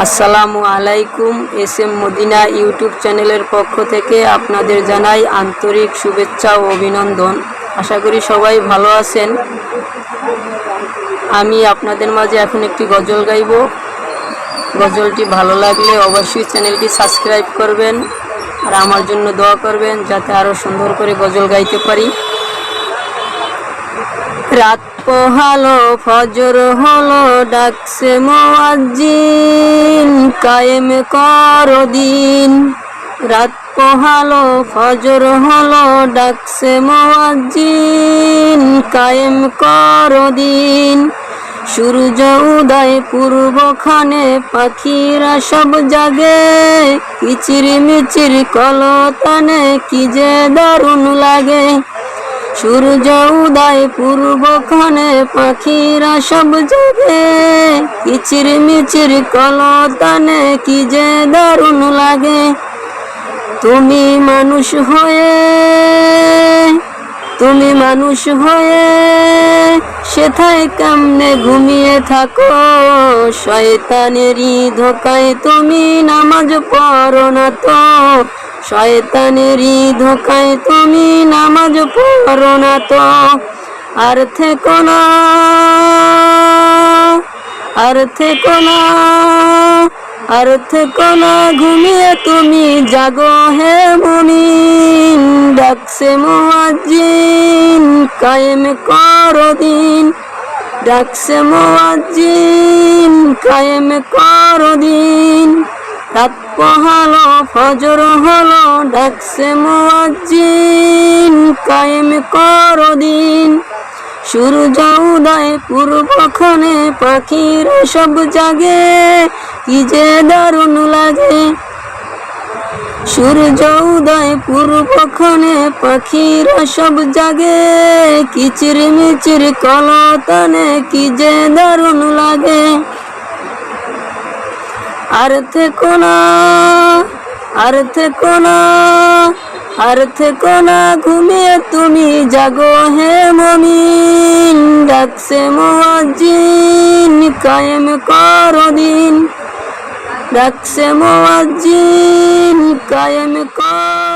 আসসালামু আলাইকুম। SM Medina YouTube চ্যানেলের পক্ষ থেকে আপনাদের জানাই আন্তরিক শুভেচ্ছা ও অভিনন্দন। আশা করি সবাই ভালো আছেন। আমি আপনাদের মাঝে এখন একটি গজল গাইব। গজলটি ভালো লাগলে অবশ্যই চ্যানেলটি সাবস্ক্রাইব করবেন আর আমার জন্য দোয়া করবেন যাতে আরও সুন্দর করে গজল গাইতে পারি। রাত পোহালো ফজর হলো ডাকছে মুয়াজ্জিন, কায়েম করো দিন। রাত পোহালো ফজর হলো ডাকছে মুয়াজ্জিন, কায়েম করো দিন। সূর্য উদয় পূর্বখানে পাখিরা সব জাগে, কিচির মিচির কলতানে কি যে দারুণ লাগে। সূর্য উদয় পূর্বখানে পাখিরা সব জাগে, কিচির মিচির কলতানে কি যে দারুণ লাগে। তুমি মানুষ হয়ে সেথায় কেমনে ঘুমিয়ে থাকো, শয়তানেরই ধোকায় তুমি নামাজ পড়ো না তো। শয়তানেরই ধোকায় তুমি নামাজ পড়ো না তো। আর থেকো না ঘুমিয়ে তুমি জাগো হে মুমিন। ডাকছে মুয়াজ্জিন, কায়েম করো দিন। ডাকছে মুয়াজ্জিন, কায়েম করো দিন। রাত পোহালো ফজর হলো ডাকছে মুয়াজ্জিন, কায়েম করো দিন। সূর্য উদয় পূর্বখানে পাখিরা সব জাগে, কি যে দারুণ লাগে। সূর্য উদয় পূর্বখানে পাখিরা সব জাগে, কিচির মিচির কলতানে কি যে দারুণ লাগে। আর থেকো না ঘুমিয়ে তুমি জাগো হে মুমিন। ডাকছে মুয়াজ্জিন, কায়েম করো দিন। ডাকছে মুয়াজ্জিন, কায়েম করো।